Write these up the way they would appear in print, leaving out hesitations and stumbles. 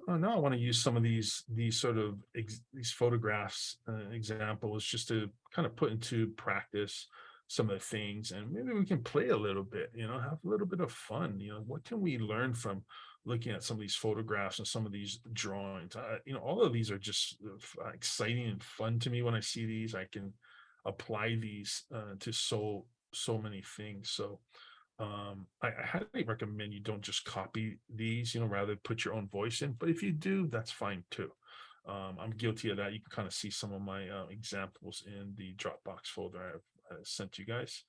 Now I want to use some of these sort of these photographs examples just to kind of put into practice some of the things, and maybe we can play a little bit, have a little bit of fun. What can we learn from looking at some of these photographs and some of these drawings? All of these are just exciting and fun to me. When I see these, I can apply these to so many things. So I highly recommend you don't just copy these, rather put your own voice in. But if you do, that's fine too. I'm guilty of that. You can kind of see some of my examples in the Dropbox folder I've sent you guys.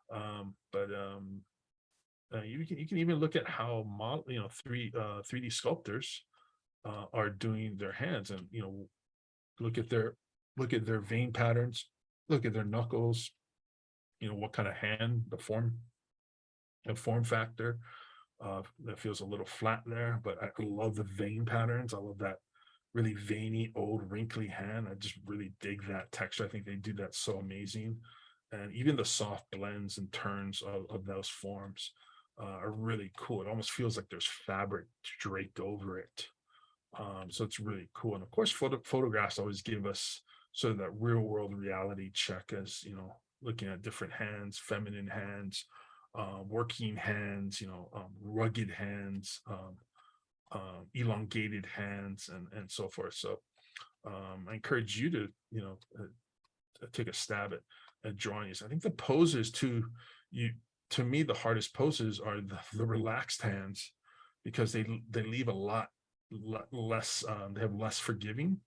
But you can even look at how model, 3D sculptors are doing their hands, and look at their look at their vein patterns, look at their knuckles, what kind of hand, the form factor that feels a little flat there, but I love the vein patterns. I love that really veiny, old, wrinkly hand. I just really dig that texture. I think they do that so amazing. And even the soft blends and turns of those forms are really cool. It almost feels like there's fabric draped over it. So it's really cool. And of course, photographs always give us sort of that real world reality check, as looking at different hands, feminine hands, working hands, rugged hands, elongated hands, and so forth. So I encourage you to, take a stab at drawing these. I think the poses too, you to me, the hardest poses are the relaxed hands, because they leave a lot less. They have less forgiving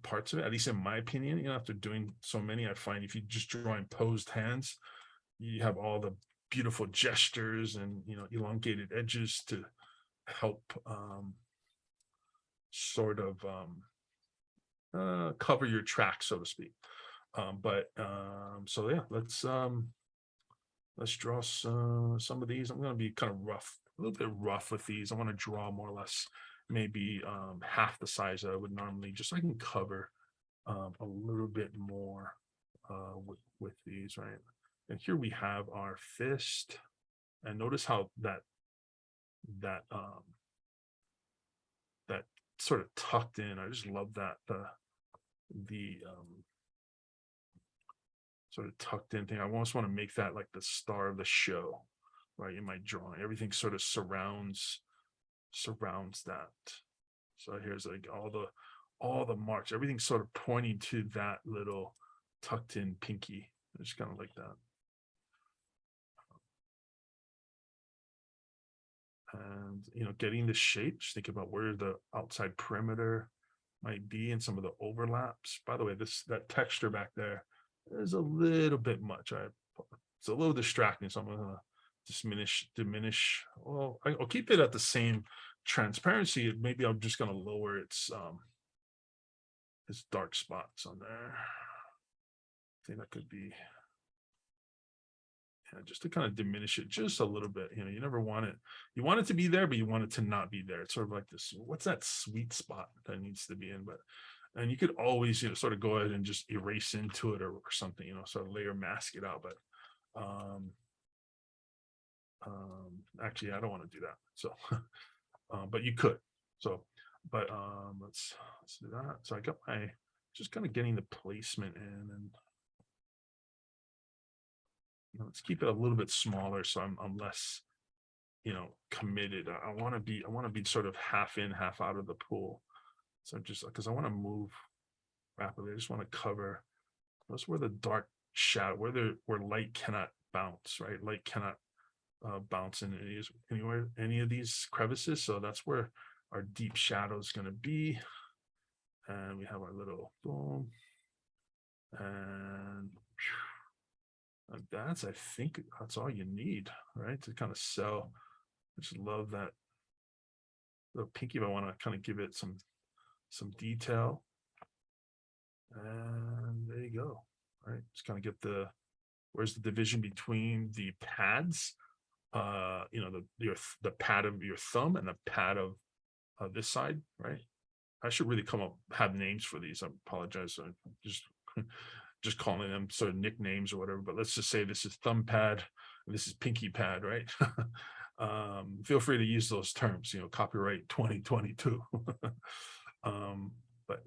parts of it. At least in my opinion, after doing so many, I find if you just draw in posed hands, you have all the beautiful gestures and elongated edges to help sort of cover your track, so to speak. So yeah, let's draw some of these. I'm going to be kind of rough, a little bit rough with these. I want to draw more or less maybe half the size I would normally, just so I can cover a little bit more with these, right? And here we have our fist, and notice how that that sort of tucked in. I just love that the sort of tucked in thing. I almost want to make that like the star of the show, right? In my drawing, everything sort of surrounds that. So here's like all the marks, everything's sort of pointing to that little tucked in pinky. I just kind of like that. And getting the shape, just think about where the outside perimeter might be and some of the overlaps. By the way, that texture back there is a little bit much. It's a little distracting, so I'm gonna diminish. Well, I'll keep it at the same transparency. Maybe I'm just gonna lower its dark spots on there. I think that could be, just to kind of diminish it just a little bit. You never want it. You want it to be there, but you want it to not be there. It's sort of like this. What's that sweet spot that needs to be in? And you could always, sort of go ahead and just erase into it, or something, sort of layer mask it out. But actually, I don't want to do that. So, but you could. So, but let's do that. So I got my, just kind of getting the placement in, and let's keep it a little bit smaller, so I'm less committed. I want to be sort of half in, half out of the pool. So just because I want to move rapidly, I just want to cover that's where the dark shadow, where light cannot bounce, right? Light cannot bounce in any of these crevices. So that's where our deep shadow is going to be. And we have our little boom, and I think that's all you need, right? To kind of sell. I just love that little pinky, but I want to kind of give it some detail. And there you go. All right, just kind of get where's the division between the pads, the pad of your thumb and the pad of this side, right? I should really have names for these. I apologize. I'm just calling them sort of nicknames or whatever, but let's just say this is thumb pad and this is pinky pad, right? Feel free to use those terms, copyright 2022. um,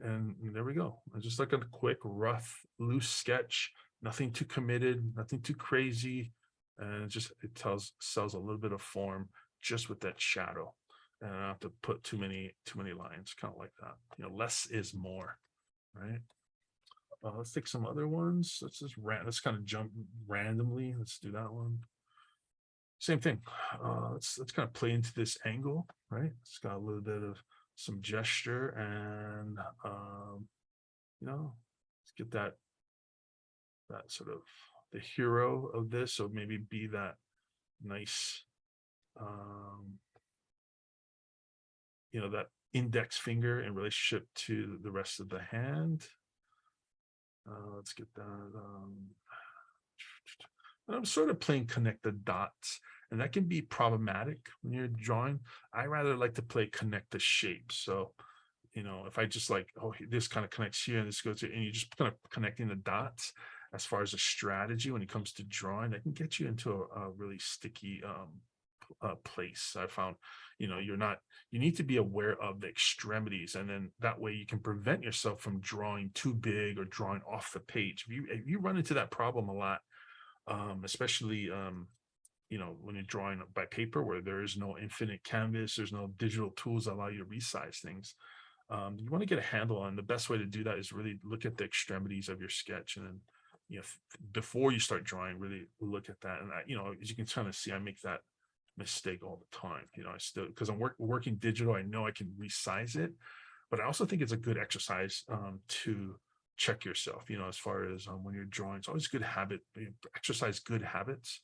and there we go. Just like a quick, rough, loose sketch, nothing too committed, nothing too crazy. And it sells a little bit of form just with that shadow. And I don't have to put too many lines, kind of like that. Less is more, right? Let's take some other ones. Let's kind of jump randomly. Let's do that one. Same thing. Let's kind of play into this angle, right? It's got a little bit of some gesture, and let's get that sort of the hero of this. So maybe be that nice, that index finger in relationship to the rest of the hand. Let's get that. I'm sort of playing connect the dots, and that can be problematic when you're drawing. I rather like to play connect the shapes. So, if I just like, oh, this kind of connects here and this goes here, and you're just kind of connecting the dots as far as a strategy when it comes to drawing, that can get you into a really sticky place. I found, you need to be aware of the extremities, and then that way you can prevent yourself from drawing too big or drawing off the page. If you run into that problem a lot, especially when you're drawing by paper, where there is no infinite canvas, there's no digital tools that allow you to resize things. You want to get a handle on. The best way to do that is really look at the extremities of your sketch, and then before you start drawing, really look at that. And as you can kind of see, I make that mistake all the time. I still, because I'm working digital, I know I can resize it, but I also think it's a good exercise to check yourself, as far as when you're drawing. It's always a good habit. Exercise good habits,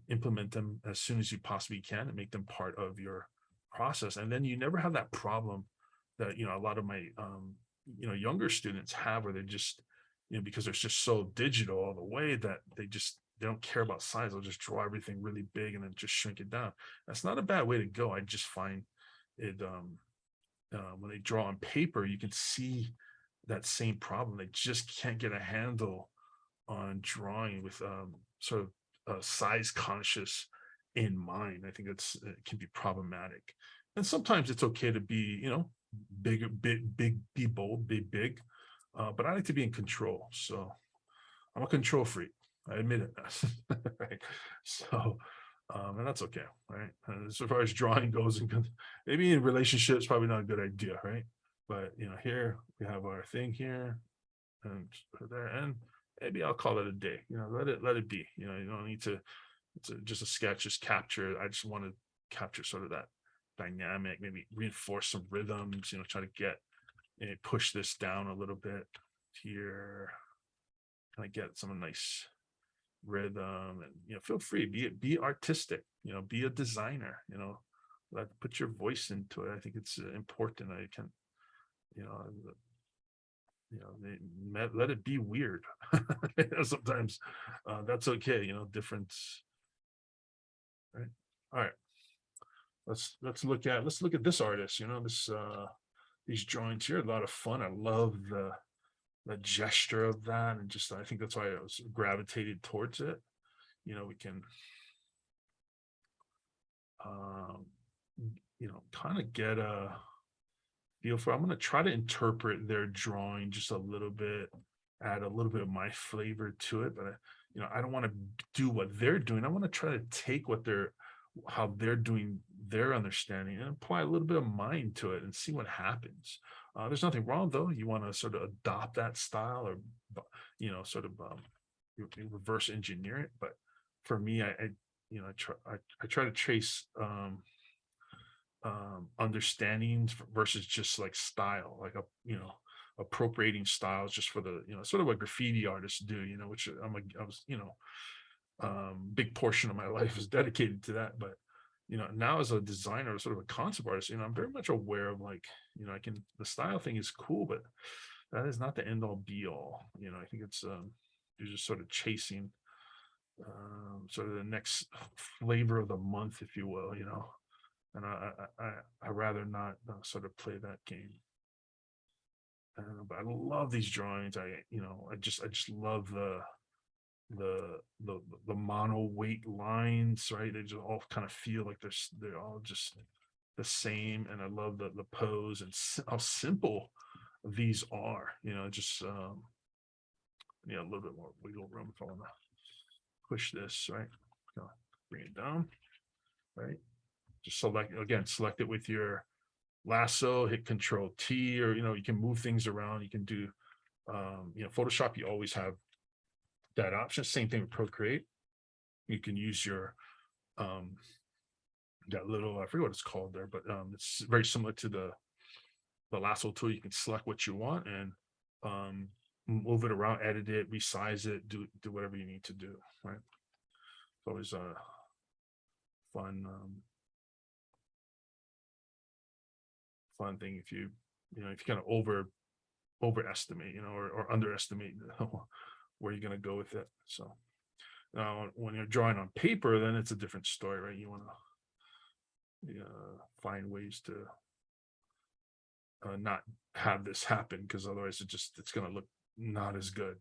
implement them as soon as you possibly can, and make them part of your process. And then you never have that problem that a lot of my younger students have, where they just because they're just so digital all the way, that they don't care about size. They'll just draw everything really big and then just shrink it down. That's not a bad way to go. I just find it when they draw on paper, you can see that same problem. They just can't get a handle on drawing with sort of size conscious in mind. I think it can be problematic. And sometimes it's okay to be, big, be bold, be big. But I like to be in control. So I'm a control freak. I admit it. Right. So, and that's okay, right? And as far as drawing goes, and maybe in relationships, probably not a good idea, right? But here we have our thing here, and there, and maybe I'll call it a day. Let it be. You don't need to. It's just a sketch, just capture. I just want to capture sort of that dynamic, maybe reinforce some rhythms. Try to get and push this down a little bit here. Kind of get some nice rhythm, and feel free, be artistic, be a designer, put your voice into it. I think it's important. I can let it be weird. Sometimes that's okay. Difference, right? All right, let's look at this artist. These drawings here, a lot of fun. I love the gesture of that, and just I think that's why I was gravitated towards it. We can kind of get a feel for. I'm going to try to interpret their drawing just a little bit, add a little bit of my flavor to it, but I don't want to do what they're doing. I want to try to take how they're doing their understanding and apply a little bit of mine to it and see what happens. There's nothing wrong, though. You want to sort of adopt that style, or sort of reverse engineer it. But for me, I try to trace understandings versus just like style, like appropriating styles just for the sort of what graffiti artists do, which I was big portion of my life is dedicated to that. But now as a designer, sort of a concept artist, I'm very much aware of like, the style thing is cool, but that is not the end all be all. I think it's you're just sort of chasing sort of the next flavor of the month, if you will, and I rather not sort of play that game. But I love these drawings. I just love the mono weight lines, right? They just all kind of feel like they're all just the same. And I love the pose and how simple these are, just a little bit more wiggle room if I want to push this, right? Bring it down, right? Just select it with your lasso, hit Control T, or you can move things around. You can do Photoshop, you always have that option. Same thing with Procreate. You can use your that little, I forget what it's called there, but it's very similar to the lasso tool. You can select what you want and move it around, edit it, resize it, do whatever you need to do, right? It's always a fun fun thing if you kind of overestimate, or underestimate where you're going to go with it. So now when you're drawing on paper, then it's a different story, right? You want to find ways to not have this happen, because otherwise it's going to look not as good.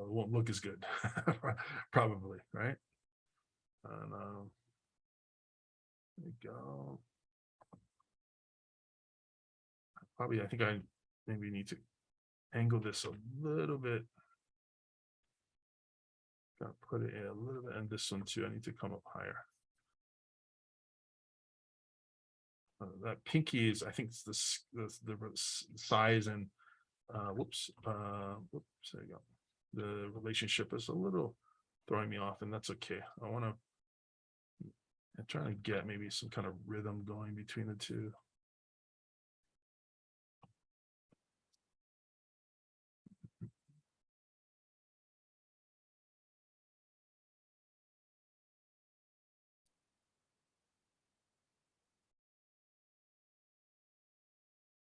Won't look as good probably, right? And there we go. Probably, I think I maybe need to angle this a little bit. Gotta put it in a little bit, and this one too. I need to come up higher. That pinky is, I think it's the size and whoops, there you go. The relationship is a little throwing me off, and that's okay. I'm trying to get maybe some kind of rhythm going between the two.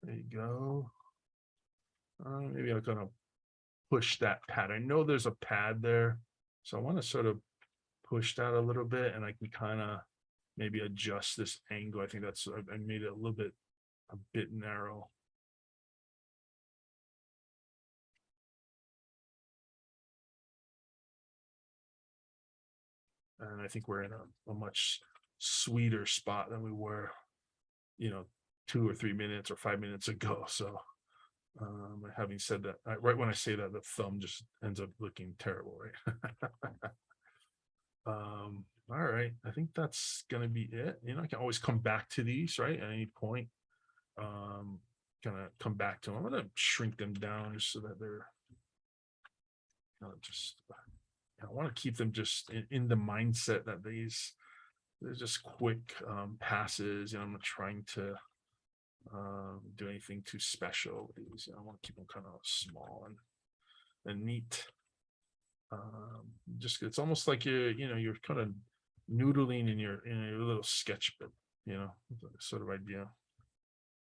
There you go. Maybe I'm gonna push that pad. I know there's a pad there, so I want to sort of push that a little bit, and I can kind of maybe adjust this angle. I think I made it a bit narrow. And I think we're in a much sweeter spot than we were, 2 or 3 minutes or 5 minutes ago. So having said that, right when I say that, the thumb just ends up looking terrible, right? All right, I think that's gonna be it. I can always come back to these, right, at any point. Gonna come back to them. I'm gonna shrink them down just so that they're just, I want to keep them just in the mindset that they're just quick passes. I'm not trying to do anything too special with these. I want to keep them kind of small and neat. Just, it's almost like you're kind of noodling in your little sketchbook, sort of idea.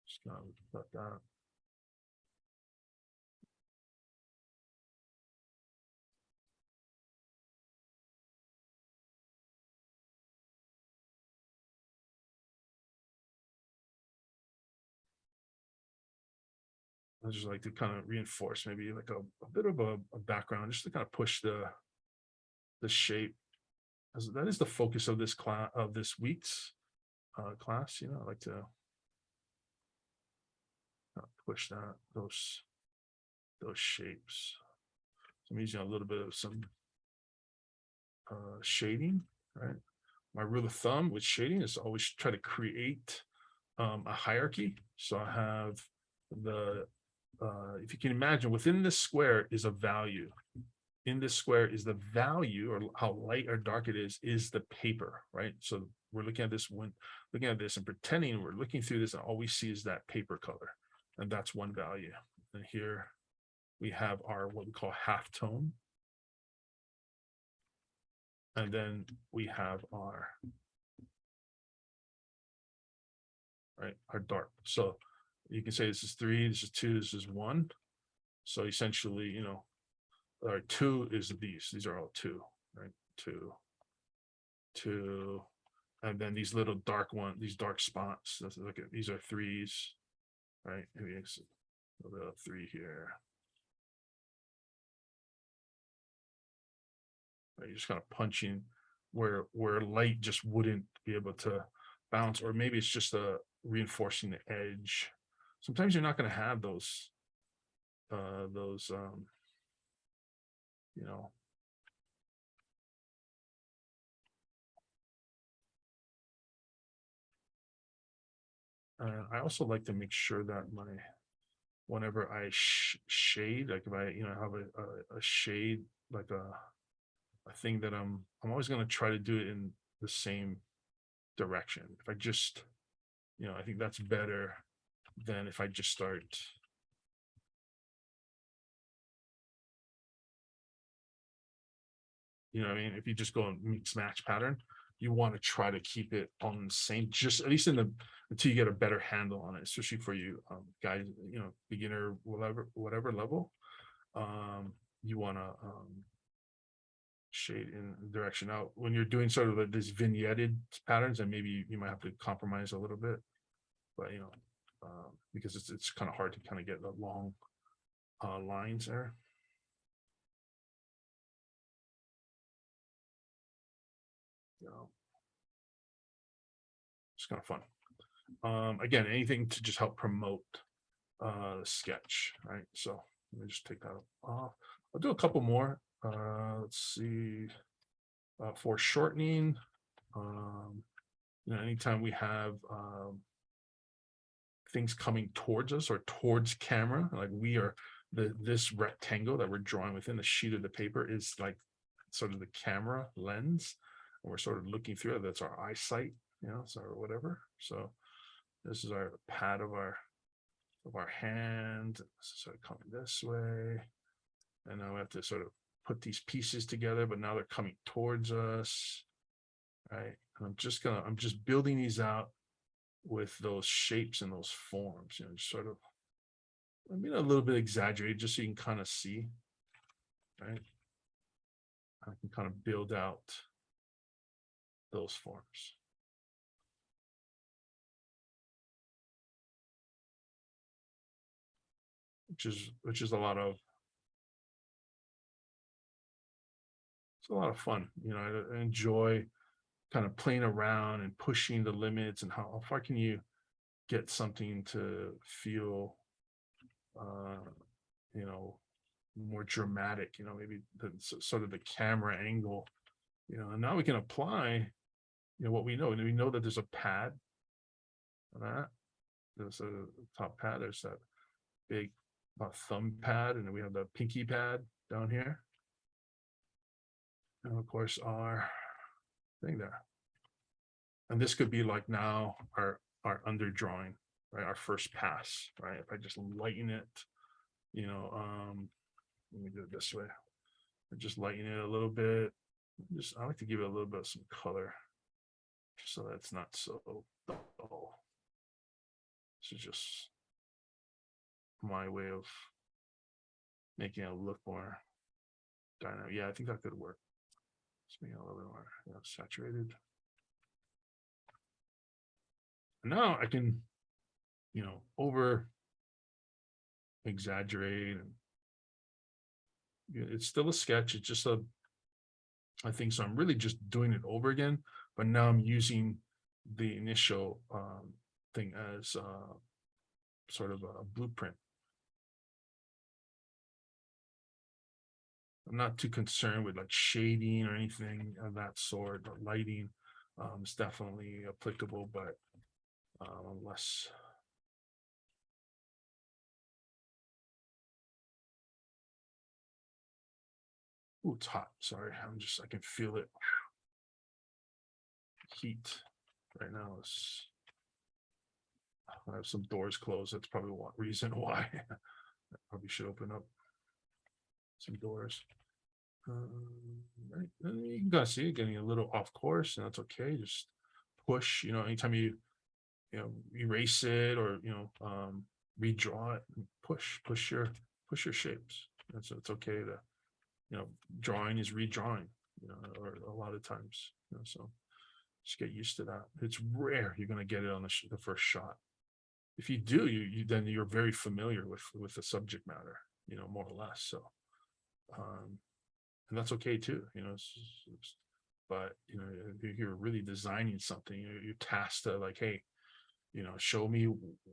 Just kind of like that. I just like to kind of reinforce maybe like a bit of a background, just to kind of push the shape, as that is the focus of this week's class. I like to push those shapes. So I'm using a little bit of some shading, right? My rule of thumb with shading is always try to create a hierarchy. So I have if you can imagine, within this square is a value. In this square is the value, or how light or dark it is the paper, right? So we're looking at this and pretending we're looking through this, and all we see is that paper color, and that's one value. And here we have our what we call half tone, and then we have our dark. So you can say this is 3, this is 2, this is 1. So essentially, our 2 is these are all 2, right? 2, and then these little dark these dark spots. Let's look at, these are 3s, right? Maybe it's a little 3 here. right? You're just kind of punching where light just wouldn't be able to bounce, or maybe it's just a reinforcing the edge. Sometimes you're not going to have those you know, I also like to make sure that whenever I shade, like if I have a shade, like a thing that I'm always going to try to do it in the same direction. If I just, I think that's better than if I just start, what I mean? If you just go and mix match pattern, you want to try to keep it on the same, just at least until you get a better handle on it, especially for you guys, beginner, whatever level. You want to shade in the direction. Now, when you're doing sort of like these vignetted patterns, and maybe you might have to compromise a little bit, but because it's kind of hard to kind of get the long lines there. It's kind of fun. Again, anything to just help promote the sketch, right? So let me just take that off. I'll do a couple more. Let's see. For shortening, anytime we have things coming towards us or towards camera, like we are this rectangle that we're drawing within the sheet of the paper is like sort of the camera lens, and we're sort of looking through it. That's our eyesight, so or whatever. So this is our pad of our hand. So coming this way, and now we have to sort of put these pieces together, but now they're coming towards us, right? And I'm just building these out with those shapes and those forms, just sort of, I mean, a little bit exaggerated, just so you can kind of see, right? I can kind of build out those forms. Which is a lot of, it's a lot of fun. I enjoy kind of playing around and pushing the limits, and how far can you get something to feel more dramatic, maybe the sort of the camera angle, and now we can apply what we know. And we know that there's a pad on that. There's a top pad, there's that big thumb pad, and then we have the pinky pad down here. And of course our thing there. And this could be like now our underdrawing, right? Our first pass, right? If I just lighten it, let me do it this way. I just lighten it a little bit. I like to give it a little bit of some color, just so that it's not so dull. This is just my way of making it look more dynamic. Yeah, I think that could work. Just make it a little bit more saturated. And now I can, over exaggerate, and it's still a sketch. It's just I think so. I'm really just doing it over again, but now I'm using the initial thing as sort of a blueprint. I'm not too concerned with like shading or anything of that sort, but lighting is definitely applicable, but unless. Ooh, it's hot. Sorry, I can feel it. Heat right now is. I have some doors closed. That's probably one reason why. I probably should open up some doors. Right, and you can kind of see it getting a little off course, and that's okay. Just push. Anytime you erase it or redraw it, push your shapes. And so it's okay to drawing is redrawing, or a lot of times, so just get used to that. It's rare you're going to get it on the first shot. If you do, then you're very familiar with the subject matter, more or less. So and that's okay too, but if you're really designing something, you're tasked to like, hey, show me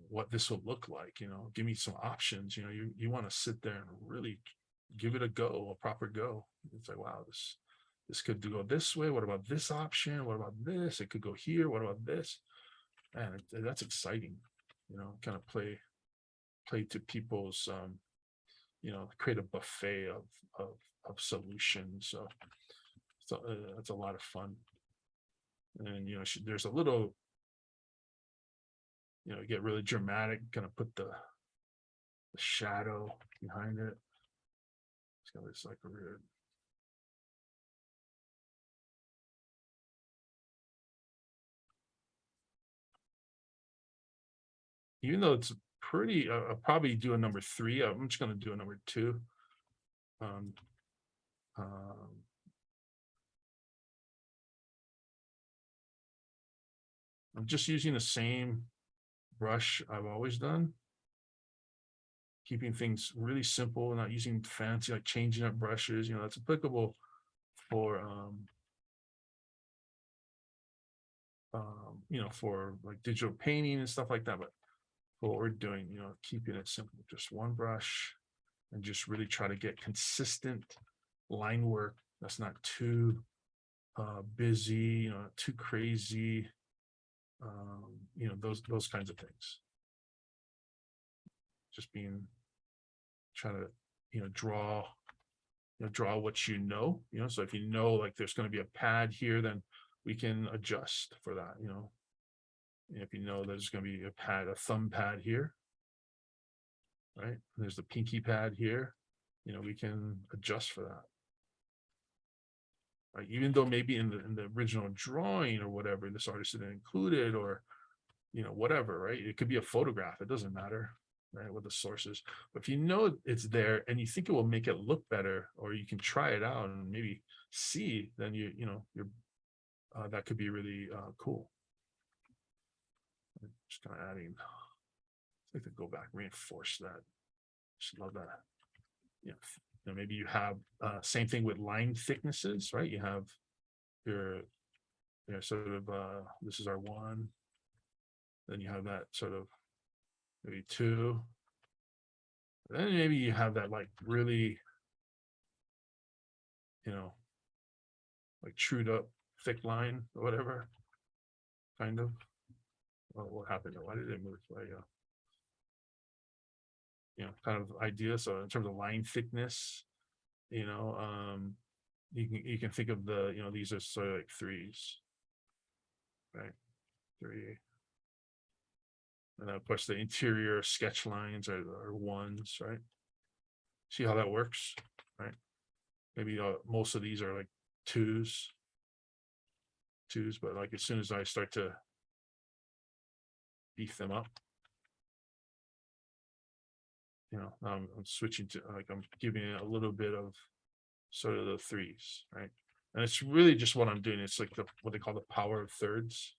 what this will look like, give me some options, you want to sit there and really give it a go, a proper go. It's like, wow, this could go this way. What about this option? What about this? It could go here. What about this? Man, that's exciting, kind of play to people's, create a buffet of solutions. So that's a lot of fun. And, there's a little, get really dramatic, kind of put the shadow behind it. It's got this like weird. Even though it's pretty, I'll probably do a number 3. I'm just going to do a number 2. Um, I'm just using the same brush I've always done, keeping things really simple, not using fancy, like changing up brushes. That's applicable for for like digital painting and stuff like that. But for what we're doing, keeping it simple, just one brush, and just really try to get consistent line work that's not too busy, too crazy, those kinds of things. Just trying to draw what so if like there's going to be a pad here, then we can adjust for that. If there's going to be a thumb pad here, right, there's the pinky pad here, we can adjust for that. Right? Even though maybe in the original drawing or whatever, this artist didn't include it, or whatever, right? It could be a photograph, it doesn't matter, right, what the source is. But if it's there and you think it will make it look better, or you can try it out and maybe see, then you're that could be really cool. Just kind of adding, I think to go back, reinforce that. Just love that. Maybe you have same thing with line thicknesses, right? You have your sort of this is our 1, then you have that sort of maybe 2, then maybe you have that like really like trued up thick line or whatever, kind of. What happened? Why did it move? Kind of idea. So in terms of line thickness, you can think of these are sort of like 3s, right? 3, and then of course the interior sketch lines are 1s, right? See how that works, right? Maybe most of these are like 2s, but like as soon as I start to beef them up, I'm switching to, like, I'm giving it a little bit of sort of the 3s, right? And it's really just what I'm doing. It's like what they call the power of thirds.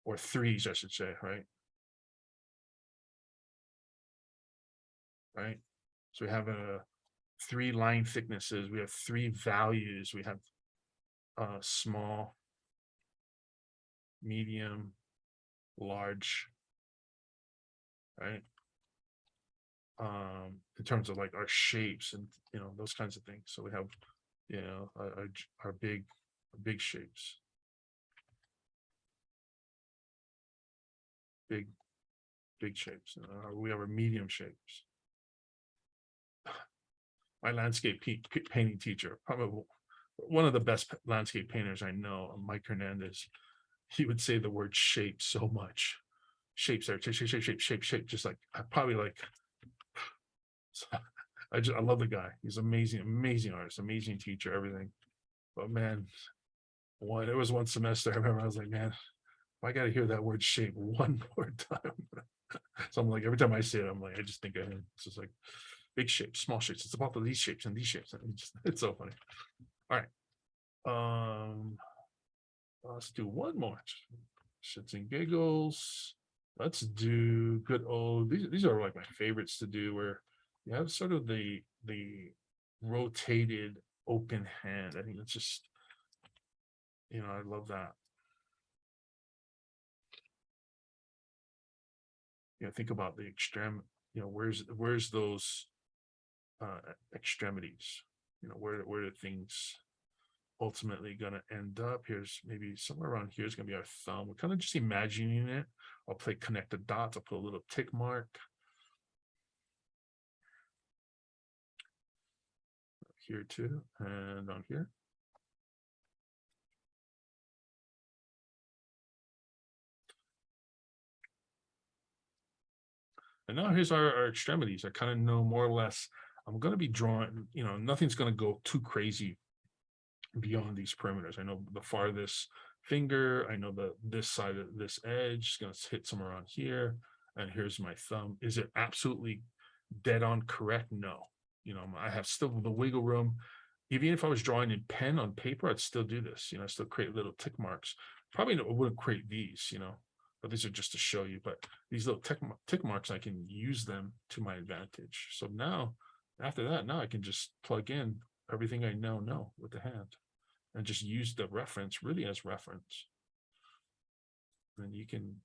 Or 3s, I should say, right? Right. So we have 3 line thicknesses. We have 3 values. We have small, medium, large, right? In terms of like our shapes and those kinds of things. So we have our big shapes, big shapes. We have our medium shapes. My landscape painting teacher, probably one of the best landscape painters I know, Mike Hernandez, he would say the word shape so much. Shapes there, shape, just like probably like. I love the guy. He's amazing artist, amazing teacher, everything. But man, there was one semester I remember I was like, man, I got to hear that word shape one more time. So I'm like, every time I say it, I'm like, I just think of him. It's just like big shapes, small shapes. It's about these shapes and these shapes. It's so funny. All right. Let's do one more. Shits and giggles. Let's do good old, these are like my favorites to do, where you have sort of the rotated open hand. I think it's just, I love that. Think about the extreme, where's those extremities, where the things ultimately going to end up. Here's maybe somewhere around here is going to be our thumb. We're kind of just imagining it. I'll play connect the dots. I'll put a little tick mark here too, and on here. And now here's our extremities. I kind of know more or less. I'm going to be drawing, nothing's going to go too crazy beyond these perimeters. I know the farthest finger, I know this side of this edge is going to hit somewhere on here, and here's my thumb. Is it absolutely dead on correct? No. I have still the wiggle room. Even if I was drawing in pen on paper, I'd still do this. I still create little tick marks. Probably wouldn't create these, but these are just to show you. But these little tick marks, I can use them to my advantage. So now, after that, now I can just plug in everything I now know with the hand and just use the reference really as reference. And you can,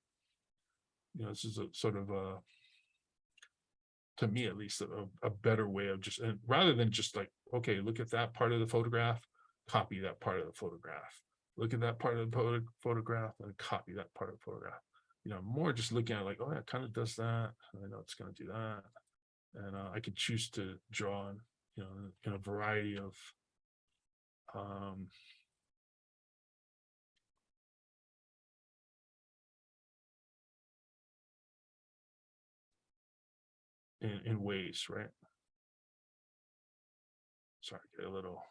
this is a sort of a, to me at least, a better way of just, and rather than just like, okay, look at that part of the photograph, copy that part of the photograph. Look at that part of the photograph and copy that part of the photograph. More just looking at like, oh, yeah, it kind of does that. I know it's going to do that. And I can choose to draw, in a variety of in ways, right? Sorry, get a little,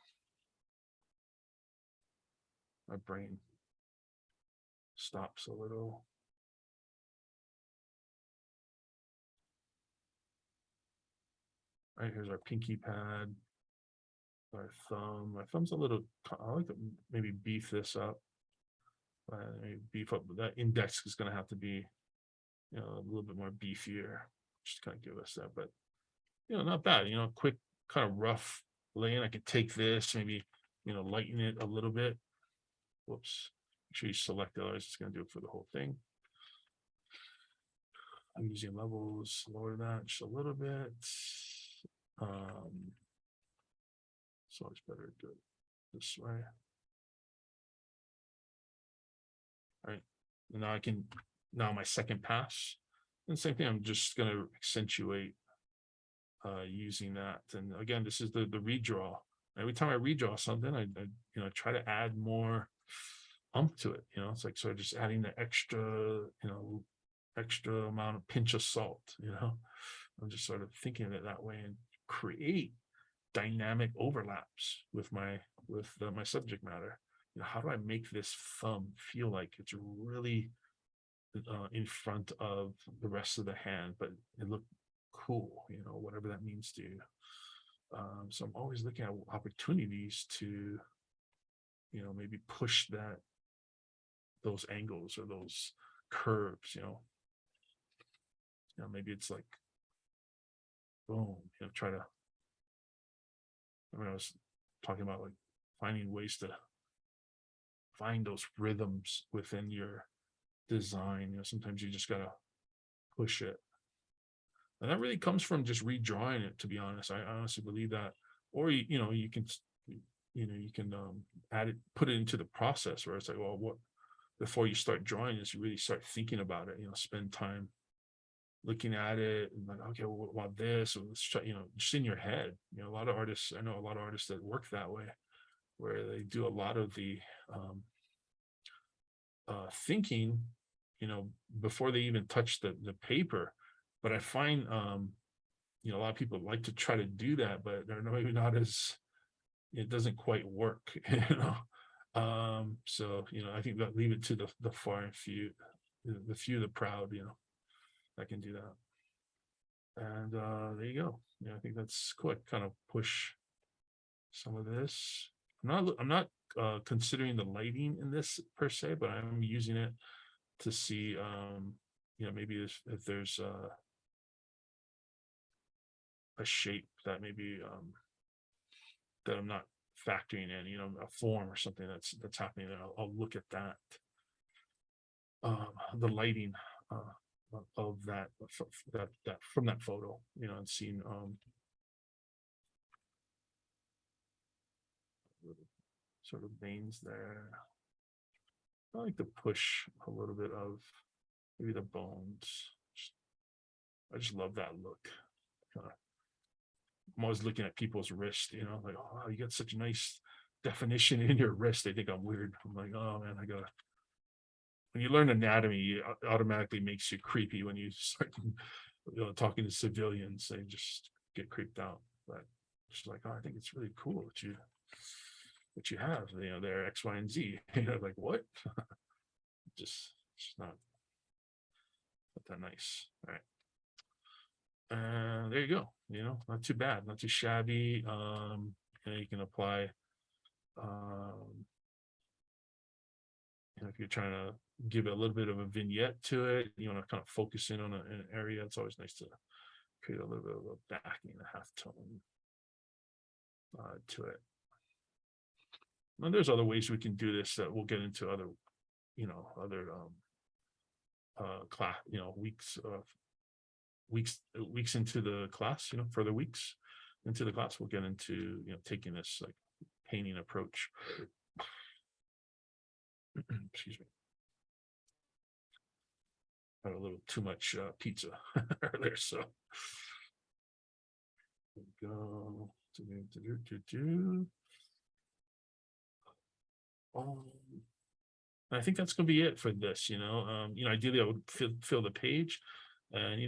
my brain stops a little. All right, here's our pinky pad, our thumb. My thumb's a little, I like to maybe beef this up. Maybe beef up, that index is going to have to be, a little bit more beefier, just kind of give us that, but, not bad, quick kind of rough laying. I could take this, maybe, lighten it a little bit. Whoops. Make sure you select it, otherwise it's going to do it for the whole thing. I'm using levels, lower that just a little bit. So it's better to do it this way. All right. And now I can, now my second pass. And same thing, I'm just going to accentuate using that. And again, this is the redraw. Every time I redraw something, I try to add more to it. It's like sort of just adding the extra, extra amount of pinch of salt. I'm just sort of thinking of it that way and create dynamic overlaps with my subject matter. How do I make this thumb feel like it's really in front of the rest of the hand, but it looked cool, whatever that means to you. So I'm always looking at opportunities to, maybe push those angles or those curves, maybe it's like, boom, try to, I was talking about like finding ways to find those rhythms within your design. Sometimes you just gotta push it, and that really comes from just redrawing it, to be honest. I honestly believe that. Or you can add it, put it into the process, where it's like, well, what, before you start drawing is you really start thinking about it, spend time looking at it and like, okay, well, what about this? Or let's try, just in your head. A lot of artists, I know a lot of artists that work that way, where they do a lot of the thinking, before they even touch the paper. But I find, a lot of people like to try to do that, but they're maybe not as, it doesn't quite work, So, I think that leave it to the far and few, the few, the proud, that can do that. And there you go. I think that's quick, kind of push some of this. I'm not considering the lighting in this per se, but I'm using it to see maybe if there's a shape that maybe that I'm not factoring in, a form or something that's happening there. I'll look at that. The lighting of that from that photo, and seeing sort of veins there. I like to push a little bit of maybe the bones. I just love that look. I'm always looking at people's wrist, like, oh, wow, you got such a nice definition in your wrist. They think I'm weird. I'm like, oh man, when you learn anatomy, it automatically makes you creepy when you start talking to civilians. They just get creeped out. But just like, oh, I think it's really cool that you have, they're X, Y, and Z. Like what? just not that nice. All right. There you go. Not too bad, not too shabby. You can apply if you're trying to give it a little bit of a vignette to it, you want to kind of focus in on an area. It's always nice to create a little bit of a backing, a half tone to it. And there's other ways we can do this that we'll get into other class, weeks into the class, further weeks into the class, we'll get into, taking this like painting approach. Excuse me. Had a little too much pizza earlier, so there we go. I think that's gonna be it for this. Ideally I would fill the page, and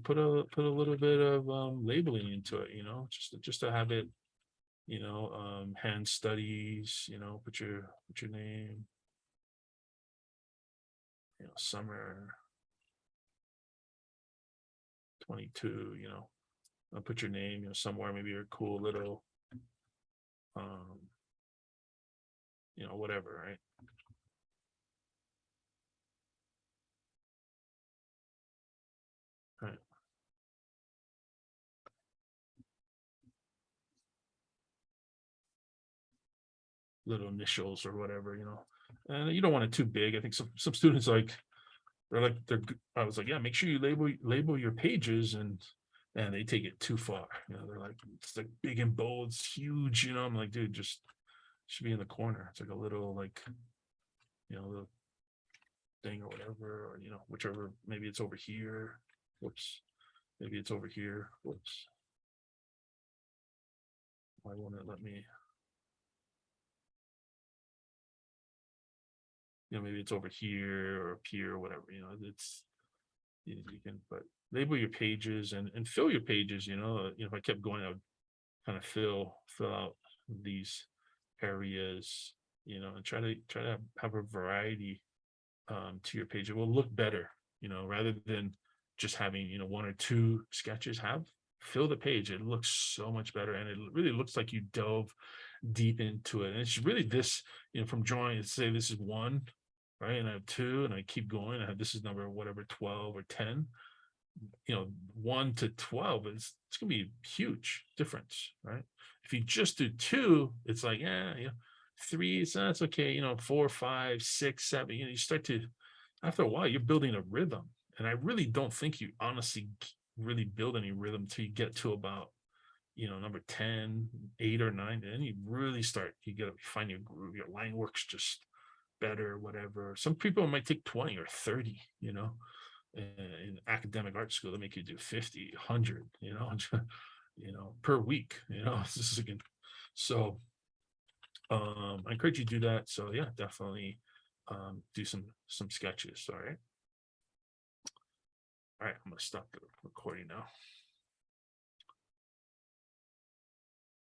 put a little bit of labeling into it. Just to have it. Hand studies. Put your name. Summer 22. I'll put your name. Somewhere, maybe your cool little. Whatever, right? Right. Little initials or whatever, and you don't want it too big. I think some students I was like, yeah, make sure you label your pages, and they take it too far. They're like, it's like big and bold, it's huge. I'm like, dude, just should be in the corner. It's like a little like, little thing or whatever, or whichever. Maybe it's over here. Whoops. Maybe it's over here. Whoops. Why won't it let me? Maybe it's over here or up here or whatever. It's you can, but label your pages and fill your pages. If I kept going, I would kind of fill out these areas. And try to have a variety to your page. It will look better. Rather than just having one or two sketches. Fill the page. It looks so much better, and it really looks like you dove deep into it. And it's really this, from drawing, say this is 1, right, and I have 2, and I keep going. I have, this is number whatever, 12 or 10. 1 to 12 it's gonna be a huge difference, right? If you just do 2, it's like, 3, so that's okay. 4, 5, 6, 7. You start to, after a while, you're building a rhythm, and I really don't think you honestly really build any rhythm till you get to about number 10, 8 or 9. And then you really start, you get to find your groove. Your line works just better, whatever. Some people might take 20 or 30. In academic art school, they make you do 50, 100. Per week. This is again. So I encourage you to do that. So yeah, definitely do some sketches. All right. I'm gonna stop the recording now.